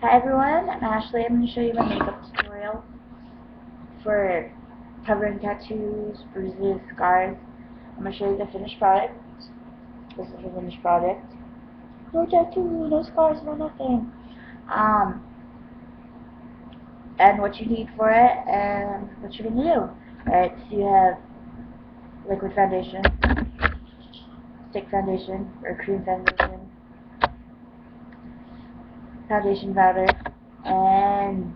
Hi everyone, I'm Ashley. I'm going to show you my makeup tutorial for covering tattoos, bruises, scars. I'm going to show you the finished product. This is the finished product. No tattoo, no scars, no nothing. And what you need for it and what you're going to do. Alright, so you have liquid foundation, stick foundation, or cream foundation, foundation powder, and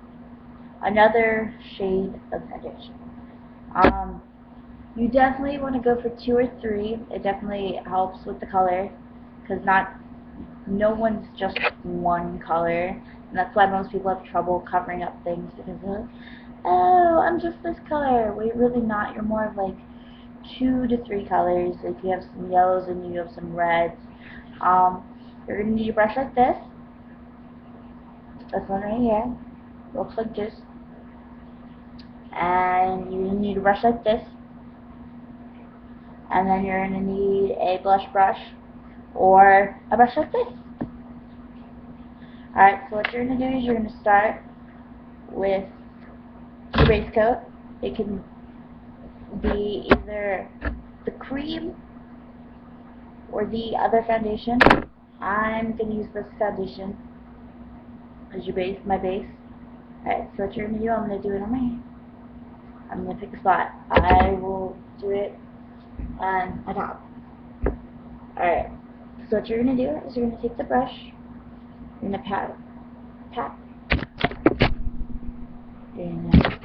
another shade of foundation. You definitely want to go for 2 or 3. It definitely helps with the color, because no one's just one color, and that's why most people have trouble covering up things, because they're like, oh, I'm just this color. Well, you're really not. You're more of like 2 to 3 colors. Like you have some yellows and you have some reds. You're gonna need a brush like this. This one right here. Looks like this. And you need a brush like this. And then you're going to need a blush brush or a brush like this. Alright, so what you're going to do is you're going to start with your base coat. It can be either the cream or the other foundation. I'm going to use this foundation as your base, my base. Alright, so what you're going to do, I'm going to do it on my hand. I'm going to pick a spot. I will do it on my top. Alright, so what you're going to do is you're going to take the brush, you're going to pat, you're going to pat,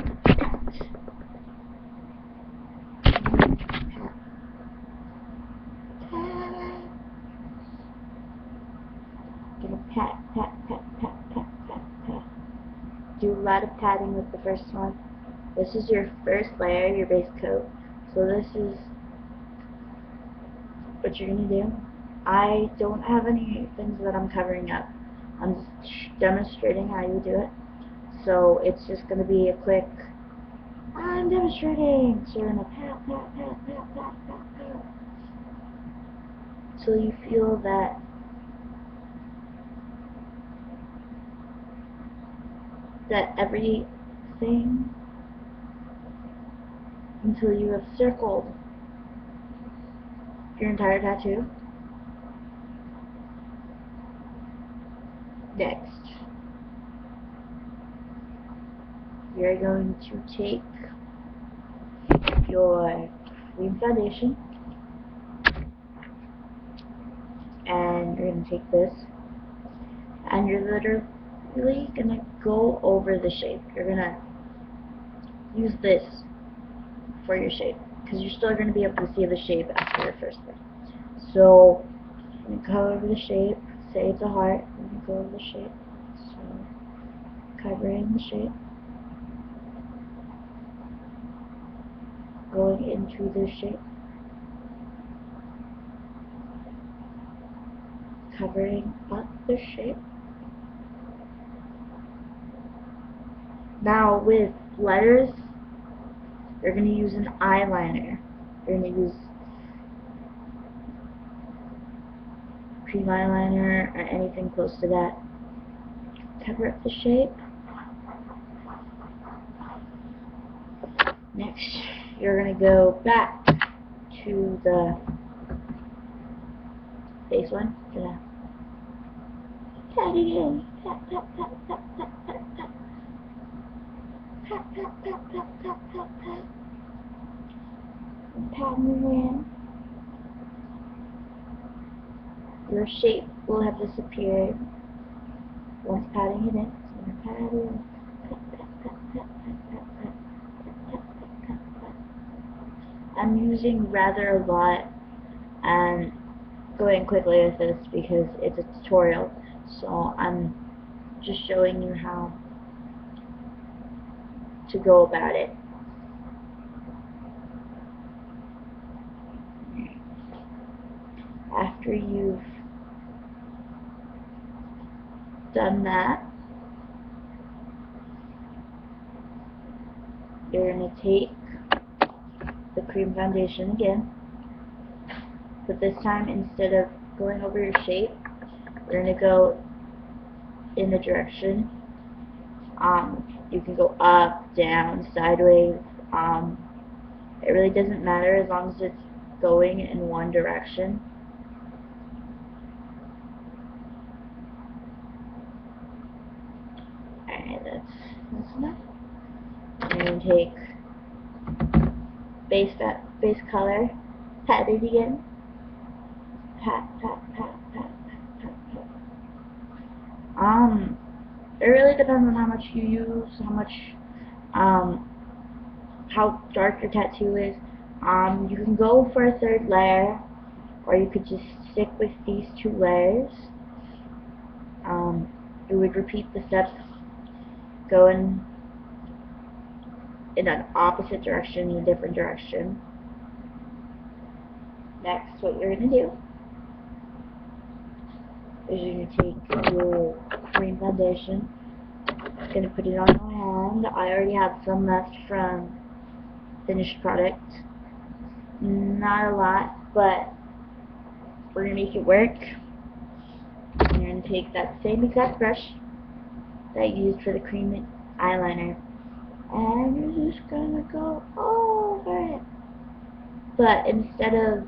do a lot of patting with the first one. This is your first layer, your base coat. So this is what you're going to do. I don't have any things that I'm covering up. I'm just demonstrating how you do it. So it's just going to be a quick, I'm demonstrating. So you're going to pat. So you feel that everything, until you have circled your entire tattoo. Next, you're going to take your cream foundation and you're going to take this and you're literally going to go over the shape. You're going to use this for your shape, because you're still going to be able to see the shape after your first thing. So I'm going to go over the shape. Say it's a heart. I'm going to go over the shape. So covering the shape, going into the shape, covering up the shape. Now with letters, you're going to use an eyeliner. You're going to use cream eyeliner or anything close to that. Cover up the shape. Next, you're going to go back to the base one. You're going to pat it in. Pat. And patting it in. Your shape will have disappeared once patting it in. So you're pat it in. I'm using rather a lot and going quickly with this because it's a tutorial, so I'm just showing you how to go about it. After you've done that, you're going to take the cream foundation again, but this time instead of going over your shape, you're going to go in a direction. You can go up, down, sideways. It really doesn't matter as long as it's going in one direction. Alright, that's enough. And take base color, pat it again. Pat, pat, pat, pat, pat, pat. It really depends on how much you use, how dark your tattoo is. You can go for a third layer, or you could just stick with these 2 layers. You would repeat the steps, going in an opposite direction, in a different direction. Next, what you're going to do is you're going to take your cream foundation, going to put it on your hand. I already have some left from finished product. Not a lot, but we're going to make it work. And you're going to take that same exact brush that you used for the cream eyeliner, and you're just going to go over it. But instead of,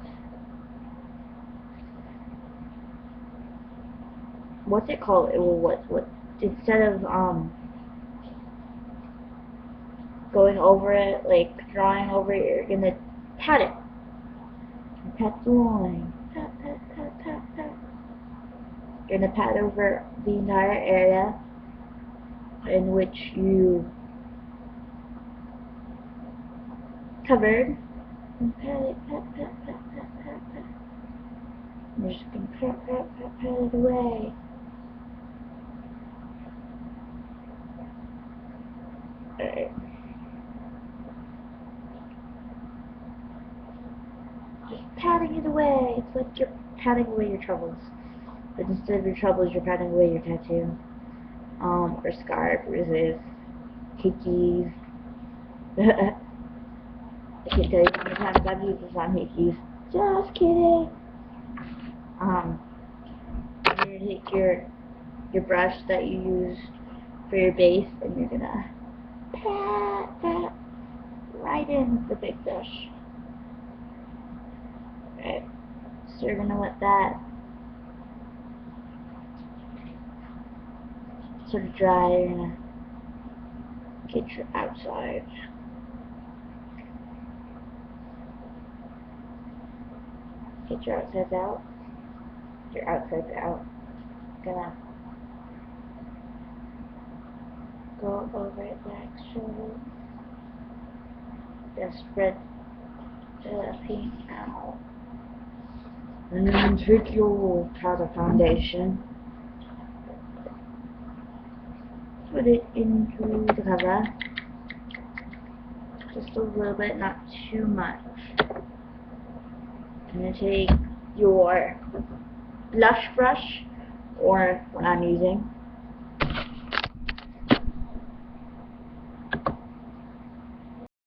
what's it called? Instead of going over it, like drawing over it, you're gonna pat it. Pat the line. Pat, pat, pat, pat, pat. You're gonna pat over the entire area in which you covered. And pat it, pat, pat, pat, pat, pat, pat. And you're just gonna pat, pat, pat, pat it away. Alright. Just patting it away. It's like you're patting away your troubles. But instead of your troubles, you're patting away your tattoo. Or scar, bruises, hickeys. I can't tell you how many times I've used this on hickeys. Just kidding. You're gonna take your brush that you used for your base, and you're gonna pat that right in with the big brush. Right. So you're gonna let that sort of dry. You're gonna get your outside. Get your outsides out. Your outsides out. Gonna go over it like so. Just spread the paint out. And then take your powder foundation. Put it into the cover. Just a little bit, not too much. I'm going to take your blush brush, or what I'm using,